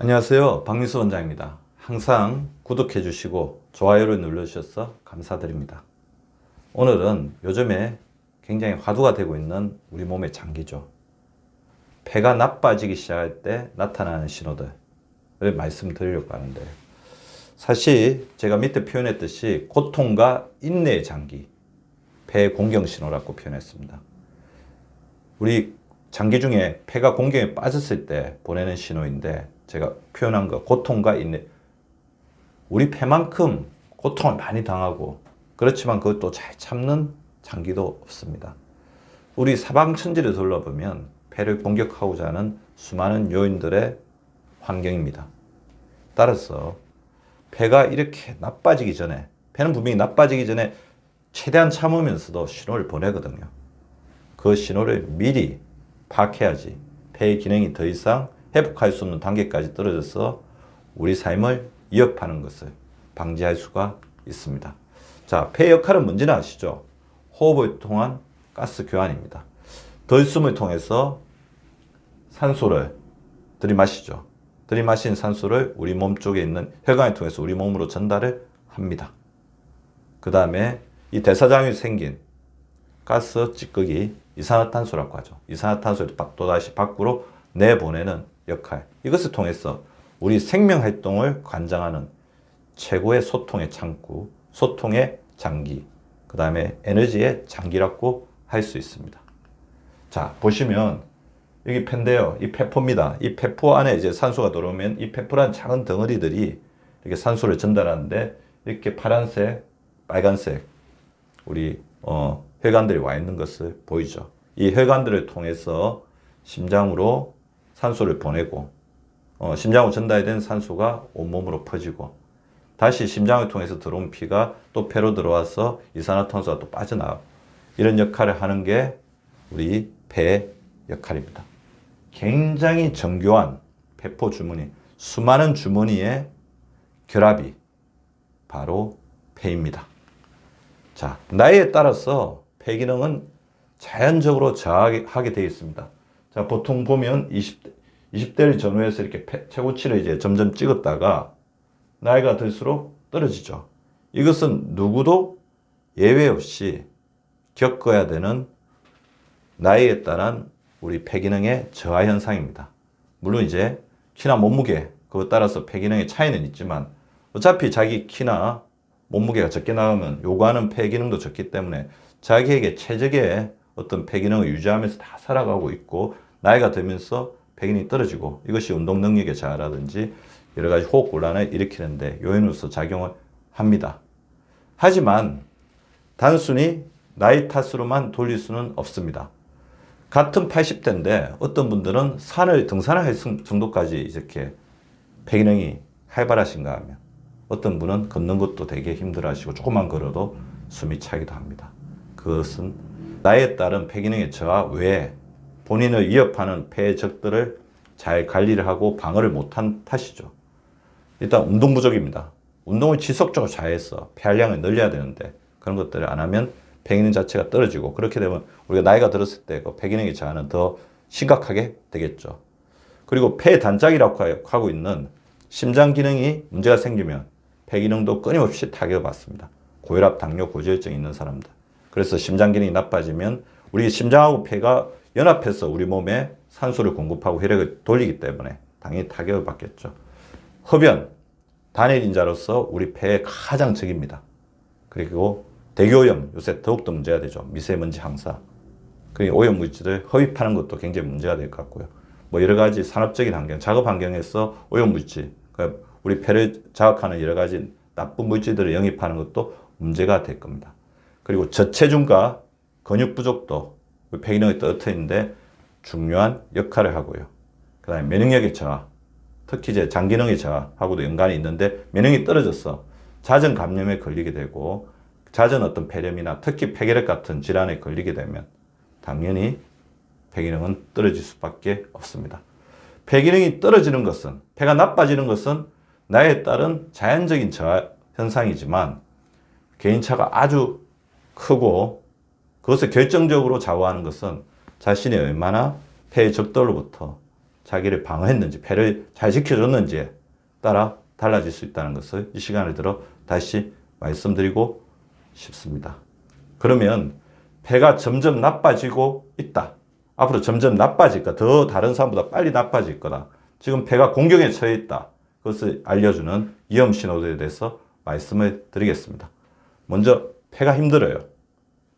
안녕하세요. 박민수 원장입니다. 항상 구독해 주시고 좋아요를 눌러주셔서 감사드립니다. 오늘은 요즘에 굉장히 화두가 되고 있는 우리 몸의 장기죠. 폐가 나빠지기 시작할 때 나타나는 신호들을 말씀드리려고 하는데, 사실 제가 밑에 표현했듯이 고통과 인내의 장기, 폐 공경 신호라고 표현했습니다. 우리 장기 중에 폐가 공경에 빠졌을 때 보내는 신호인데, 제가 표현한 거 고통과 인내, 우리 폐만큼 고통을 많이 당하고 그렇지만 그것도 잘 참는 장기도 없습니다. 우리 사방천지를 둘러보면 폐를 공격하고자 하는 수많은 요인들의 환경입니다. 따라서 폐가 이렇게 나빠지기 전에, 폐는 분명히 나빠지기 전에 최대한 참으면서도 신호를 보내거든요. 그 신호를 미리 파악해야지 폐의 기능이 더 이상 회복할 수 없는 단계까지 떨어져서 우리 삶을 위협하는 것을 방지할 수가 있습니다. 자, 폐의 역할은 뭔지는 아시죠? 호흡을 통한 가스 교환입니다. 덜숨을 통해서 산소를 들이마시죠. 들이마신 산소를 우리 몸 쪽에 있는 혈관을 통해서 우리 몸으로 전달을 합니다. 그 다음에 이 대사장에 생긴 가스 찌꺼기, 이산화탄소라고 하죠. 이산화탄소를 또다시 밖으로 내보내는 역할, 이것을 통해서 우리 생명활동을 관장하는 최고의 소통의 창구, 소통의 장기, 그 다음에 에너지의 장기라고 할 수 있습니다. 자, 보시면 여기 폐인데요. 이 폐포입니다. 이 폐포 안에 이제 산소가 들어오면 이 폐포란 작은 덩어리들이 이렇게 산소를 전달하는데, 이렇게 파란색, 빨간색 우리 혈관들이 와 있는 것을 보이죠. 이 혈관들을 통해서 심장으로 산소를 보내고, 심장으로 전달된 산소가 온몸으로 퍼지고, 다시 심장을 통해서 들어온 피가 또 폐로 들어와서 이산화탄소가 또 빠져나가고, 이런 역할을 하는 게 우리 폐의 역할입니다. 굉장히 정교한 폐포 주머니, 수많은 주머니의 결합이 바로 폐입니다. 자, 나이에 따라서 폐 기능은 자연적으로 저하게 되어 있습니다. 자, 보통 보면 20대를 전후해서 이렇게 최고치를 이제 점점 찍었다가 나이가 들수록 떨어지죠. 이것은 누구도 예외 없이 겪어야 되는 나이에 따른 우리 폐 기능의 저하 현상입니다. 물론 이제 키나 몸무게, 그것 따라서 폐 기능의 차이는 있지만, 어차피 자기 키나 몸무게가 적게 나가면 요구하는 폐 기능도 적기 때문에 자기에게 최적의 어떤 폐 기능을 유지하면서 다 살아가고 있고, 나이가 들면서 폐 기능이 떨어지고, 이것이 운동 능력의 저하라든지 여러 가지 호흡 곤란을 일으키는데 요인으로서 작용을 합니다. 하지만 단순히 나이 탓으로만 돌릴 수는 없습니다. 같은 80대인데 어떤 분들은 산을 등산할 정도까지 이렇게 폐 기능이 활발하신가 하면, 어떤 분은 걷는 것도 되게 힘들어 하시고 조금만 걸어도 숨이 차기도 합니다. 그것은 나이에 따른 폐 기능의 저하 외에 본인을 위협하는 폐의 적들을 잘 관리를 하고 방어를 못한 탓이죠. 일단 운동 부족입니다. 운동을 지속적으로 잘해서 폐활량을 늘려야 되는데 그런 것들을 안 하면 폐 기능 자체가 떨어지고, 그렇게 되면 우리가 나이가 들었을 때 그 폐 기능의 저하는 더 심각하게 되겠죠. 그리고 폐 단짝이라고 하고 있는 심장 기능이 문제가 생기면 폐 기능도 끊임없이 타격을 받습니다. 고혈압, 당뇨, 고지혈증 있는 사람들. 그래서 심장 기능이 나빠지면 우리 심장하고 폐가 연합해서 우리 몸에 산소를 공급하고 혈액을 돌리기 때문에 당연히 타격을 받겠죠. 흡연, 단일인자로서 우리 폐의 가장 적입니다. 그리고 대기오염, 요새 더욱더 문제가 되죠. 미세먼지 항사. 그리고 오염물질을 흡입하는 것도 굉장히 문제가 될 것 같고요. 뭐 여러 가지 산업적인 환경, 작업 환경에서 오염물질, 그러니까 우리 폐를 자극하는 여러 가지 나쁜 물질들을 영입하는 것도 문제가 될 겁니다. 그리고 저체중과 근육 부족도 폐 기능을 떨어뜨리는데 중요한 역할을 하고요. 그 다음에 면역력의 저하, 특히 이제 장 기능의 저하하고도 연관이 있는데, 면역이 떨어져서 잦은 감염에 걸리게 되고 잦은 어떤 폐렴이나 특히 폐결핵 같은 질환에 걸리게 되면 당연히 폐 기능은 떨어질 수밖에 없습니다. 폐 기능이 떨어지는 것은, 폐가 나빠지는 것은 나이에 따른 자연적인 저하 현상이지만 개인차가 아주 크고, 그것을 결정적으로 좌우하는 것은 자신이 얼마나 폐의 적들로부터 자기를 방어했는지, 폐를 잘 지켜줬는지에 따라 달라질 수 있다는 것을 이 시간을 들어 다시 말씀드리고 싶습니다. 그러면 폐가 점점 나빠지고 있다. 앞으로 점점 나빠질 거다. 더 다른 사람보다 빨리 나빠질 거다. 지금 폐가 공격에 처해 있다. 그것을 알려주는 위험 신호들에 대해서 말씀을 드리겠습니다. 먼저 폐가 힘들어요.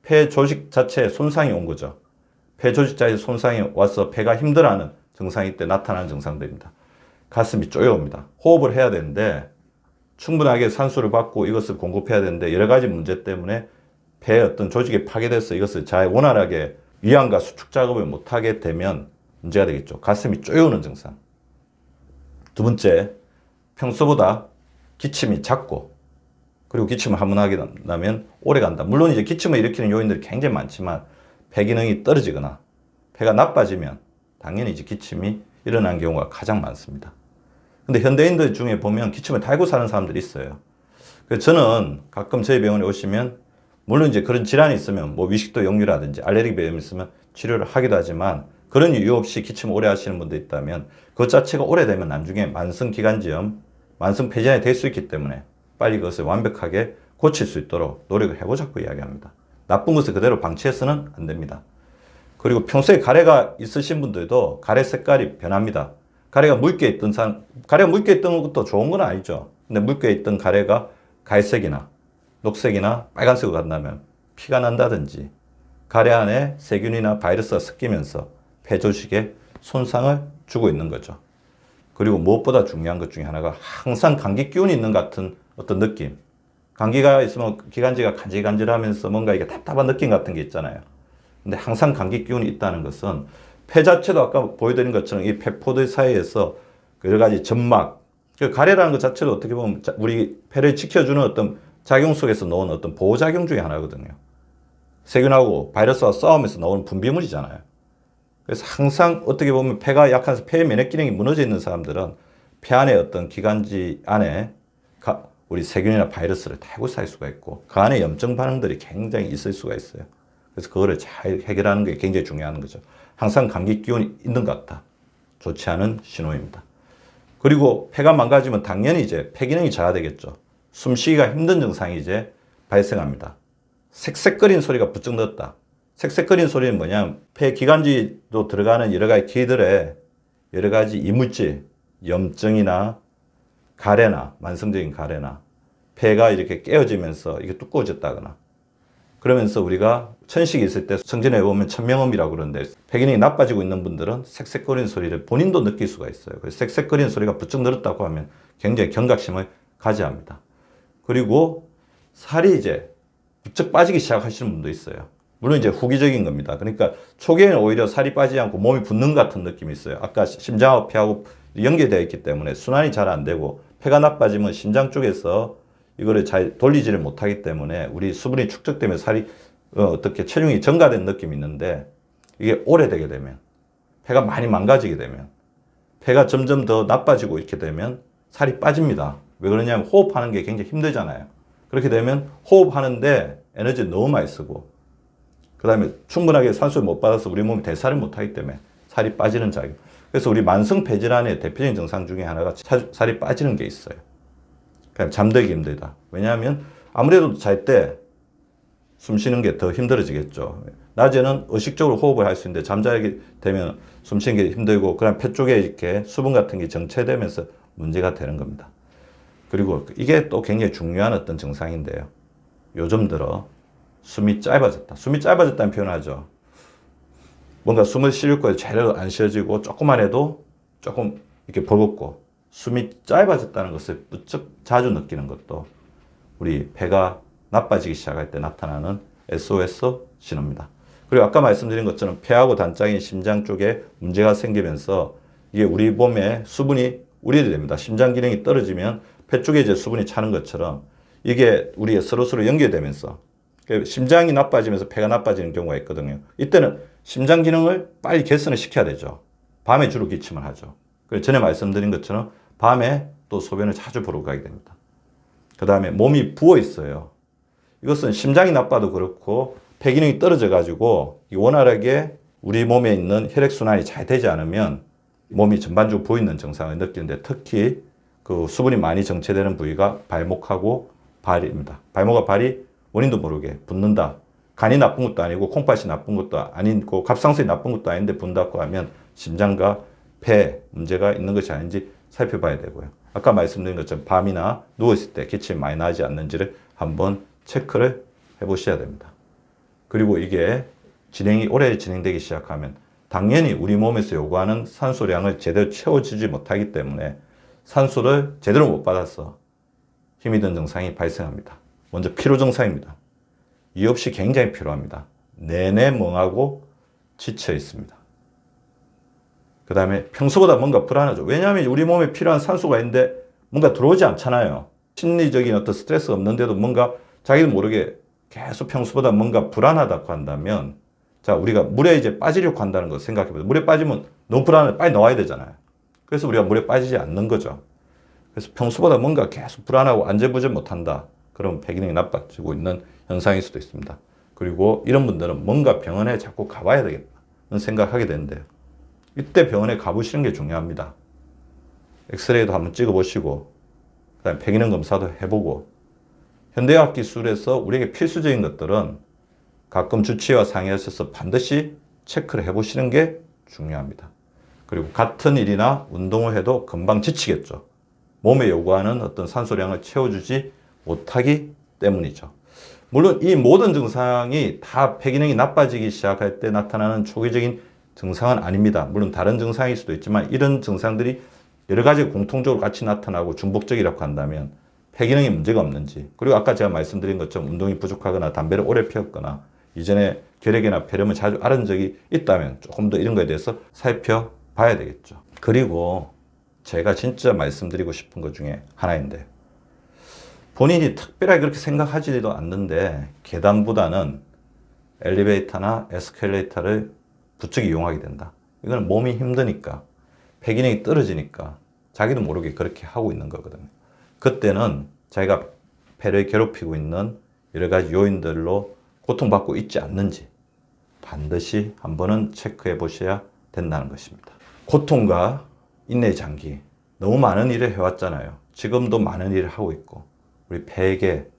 폐 조직 자체에 손상이 온 거죠. 폐 조직 자체에 손상이 와서 폐가 힘들어하는 증상이 때 나타나는 증상들입니다. 가슴이 쪼여옵니다. 호흡을 해야 되는데 충분하게 산소를 받고 이것을 공급해야 되는데 여러 가지 문제 때문에 폐의 어떤 조직이 파괴돼서 이것을 잘 원활하게 위안과 수축 작업을 못하게 되면 문제가 되겠죠. 가슴이 쪼여오는 증상. 두 번째, 평소보다 기침이 작고 그리고 기침을 한 번 하게 나면 오래 간다. 물론 이제 기침을 일으키는 요인들이 굉장히 많지만 폐 기능이 떨어지거나 폐가 나빠지면 당연히 이제 기침이 일어나는 경우가 가장 많습니다. 근데 현대인들 중에 보면 기침을 달고 사는 사람들이 있어요. 그래서 저는 가끔 저희 병원에 오시면 물론 이제 그런 질환이 있으면 뭐 위식도 역류라든지 알레르기 병이 있으면 치료를 하기도 하지만 그런 이유 없이 기침을 오래 하시는 분도 있다면 그것 자체가 오래되면 나중에 만성기관지염, 만성폐질환이 될 수 있기 때문에 빨리 그것을 완벽하게 고칠 수 있도록 노력을 해보자고 이야기합니다. 나쁜 것을 그대로 방치해서는 안 됩니다. 그리고 평소에 가래가 있으신 분들도 가래 색깔이 변합니다. 가래가 묽게 있던 가래가 묽게 있던 것도 좋은 건 아니죠. 근데 묽게 있던 가래가 갈색이나 녹색이나 빨간색으로 간다면 피가 난다든지 가래 안에 세균이나 바이러스가 섞이면서 폐 조직에 손상을 주고 있는 거죠. 그리고 무엇보다 중요한 것 중에 하나가 항상 감기 기운이 있는 같은 어떤 느낌. 감기가 있으면 기관지가 간질간질하면서 뭔가 이게 답답한 느낌 같은 게 있잖아요. 근데 항상 감기 기운이 있다는 것은 폐 자체도 아까 보여드린 것처럼 이 폐포들 사이에서 여러 가지 점막, 가래라는 것 자체도 어떻게 보면 우리 폐를 지켜주는 어떤 작용 속에서 나온 어떤 보호작용 중에 하나거든요. 세균하고 바이러스와 싸우면서 나오는 분비물이잖아요. 그래서 항상 어떻게 보면 폐가 약해서 폐의 면역 기능이 무너져 있는 사람들은 폐 안에 어떤 기관지 안에 우리 세균이나 바이러스를 달고 살 수가 있고 그 안에 염증 반응들이 굉장히 있을 수가 있어요. 그래서 그거를 잘 해결하는 게 굉장히 중요한 거죠. 항상 감기 기운이 있는 것 같다. 좋지 않은 신호입니다. 그리고 폐가 망가지면 당연히 이제 폐 기능이 저하되겠죠. 숨쉬기가 힘든 증상이 이제 발생합니다. 색색거리는 소리가 부쩍 늘었다. 색색거리는 소리는 뭐냐면 폐 기관지로 들어가는 여러 가지 기들의 여러 가지 이물질, 염증이나 가래나 만성적인 가래나 폐가 이렇게 깨어지면서 이게 두꺼워졌다거나 그러면서 우리가 천식이 있을 때 성전에 보면 천명음이라고 그러는데 폐 기능이 나빠지고 있는 분들은 색색거리는 소리를 본인도 느낄 수가 있어요. 그래서 색색거리는 소리가 부쩍 늘었다고 하면 굉장히 경각심을 가져야 합니다. 그리고 살이 이제 부쩍 빠지기 시작하시는 분도 있어요. 물론 이제 후기적인 겁니다. 그러니까 초기에는 오히려 살이 빠지지 않고 몸이 붓는 것 같은 느낌이 있어요. 아까 심장하고 폐하고 연계되어 있기 때문에 순환이 잘 안 되고 폐가 나빠지면 심장 쪽에서 이거를 잘 돌리지를 못하기 때문에 우리 수분이 축적되면서 살이 어떻게 체중이 증가된 느낌이 있는데 이게 오래되게 되면 폐가 많이 망가지게 되면 폐가 점점 더 나빠지고 이렇게 되면 살이 빠집니다. 왜 그러냐면 호흡하는 게 굉장히 힘들잖아요. 그렇게 되면 호흡하는데 에너지를 너무 많이 쓰고 그 다음에 충분하게 산소를 못 받아서 우리 몸이 대사를 못하기 때문에 살이 빠지는 작용. 그래서 우리 만성 폐질환의 대표적인 증상 중에 하나가 살이 빠지는 게 있어요. 그냥 잠들기 힘들다. 왜냐하면 아무래도 잘 때 숨 쉬는 게 더 힘들어지겠죠. 낮에는 의식적으로 호흡을 할 수 있는데 잠자게 되면 숨 쉬는 게 힘들고 그다음 폐 쪽에 이렇게 수분 같은 게 정체되면서 문제가 되는 겁니다. 그리고 이게 또 굉장히 중요한 어떤 증상인데요. 요즘 들어 숨이 짧아졌다. 숨이 짧아졌다는 표현을 하죠. 뭔가 숨을 쉴 거에 제대로 안 쉬어지고 조금만 해도 조금 이렇게 버겁고 숨이 짧아졌다는 것을 무척 자주 느끼는 것도 우리 폐가 나빠지기 시작할 때 나타나는 SOS 신호입니다. 그리고 아까 말씀드린 것처럼 폐하고 단짝인 심장 쪽에 문제가 생기면서 이게 우리 몸에 수분이 우려야 됩니다. 심장 기능이 떨어지면 폐 쪽에 이제 수분이 차는 것처럼 이게 우리의 서로서로 연결되면서 심장이 나빠지면서 폐가 나빠지는 경우가 있거든요. 이때는 심장 기능을 빨리 개선을 시켜야 되죠. 밤에 주로 기침을 하죠. 그래서 전에 말씀드린 것처럼 밤에 또 소변을 자주 보러 가게 됩니다. 그 다음에 몸이 부어 있어요. 이것은 심장이 나빠도 그렇고 폐 기능이 떨어져 가지고 원활하게 우리 몸에 있는 혈액순환이 잘 되지 않으면 몸이 전반적으로 보이는 증상을 느끼는데 특히 그 수분이 많이 정체되는 부위가 발목하고 발입니다. 발목과 발이 원인도 모르게 붓는다. 간이 나쁜 것도 아니고 콩팥이 나쁜 것도 아니고 갑상선이 나쁜 것도 아닌데 붓는다고 하면 심장과 폐에 문제가 있는 것이 아닌지 살펴봐야 되고요. 아까 말씀드린 것처럼 밤이나 누워있을 때 기침이 많이 나지 않는지를 한번 체크를 해보셔야 됩니다. 그리고 이게 진행이 오래 진행되기 시작하면 당연히 우리 몸에서 요구하는 산소량을 제대로 채워주지 못하기 때문에 산소를 제대로 못 받아서 힘이 든 증상이 발생합니다. 먼저 피로 증상입니다. 이유 없이 굉장히 피로합니다. 내내 멍하고 지쳐 있습니다. 그 다음에 평소보다 뭔가 불안하죠. 왜냐하면 우리 몸에 필요한 산소가 있는데 뭔가 들어오지 않잖아요. 심리적인 어떤 스트레스가 없는데도 뭔가 자기도 모르게 계속 평소보다 뭔가 불안하다고 한다면 자, 우리가 물에 이제 빠지려고 한다는 거 생각해보세요. 물에 빠지면 너무 불안해. 빨리 나와야 되잖아요. 그래서 우리가 물에 빠지지 않는 거죠. 그래서 평소보다 뭔가 계속 불안하고 안절부절 못한다. 그럼 폐기능이 나빠지고 있는 현상일 수도 있습니다. 그리고 이런 분들은 뭔가 병원에 자꾸 가봐야 되겠다는 생각하게 되는데요. 이때 병원에 가보시는 게 중요합니다. 엑스레이도 한번 찍어보시고 그다음에 폐기능 검사도 해보고 현대의학 기술에서 우리에게 필수적인 것들은 가끔 주치의와 상의하셔서 반드시 체크를 해보시는 게 중요합니다. 그리고 같은 일이나 운동을 해도 금방 지치겠죠. 몸에 요구하는 어떤 산소량을 채워주지 못하기 때문이죠. 물론 이 모든 증상이 다 폐기능이 나빠지기 시작할 때 나타나는 초기적인 증상은 아닙니다. 물론 다른 증상일 수도 있지만 이런 증상들이 여러 가지 공통적으로 같이 나타나고 중복적이라고 한다면 폐기능에 문제가 없는지, 그리고 아까 제가 말씀드린 것처럼 운동이 부족하거나 담배를 오래 피웠거나 이전에 결핵이나 폐렴을 자주 앓은 적이 있다면 조금 더 이런 거에 대해서 살펴봐야 되겠죠. 그리고 제가 진짜 말씀드리고 싶은 것 중에 하나인데 본인이 특별하게 그렇게 생각하지도 않는데 계단보다는 엘리베이터나 에스컬레이터를 부쩍 이용하게 된다. 이건 몸이 힘드니까 폐기능이 떨어지니까 자기도 모르게 그렇게 하고 있는 거거든요. 그때는 자기가 폐를 괴롭히고 있는 여러 가지 요인들로 고통받고 있지 않는지 반드시 한번은 체크해 보셔야 된다는 것입니다. 고통과 인내의 장기, 너무 많은 일을 해왔잖아요. 지금도 많은 일을 하고 있고 우리 폐에게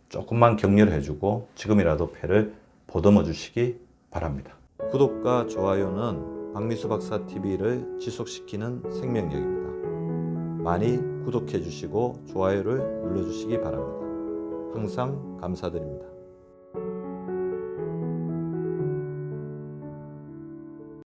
조금만 격려를 해주고 지금이라도 폐를 보듬어 주시기 바랍니다. 구독과 좋아요는 박미수 박사 TV를 지속시키는 생명력입니다. 많이 구독해 주시고 좋아요를 눌러 주시기 바랍니다. 항상 감사드립니다.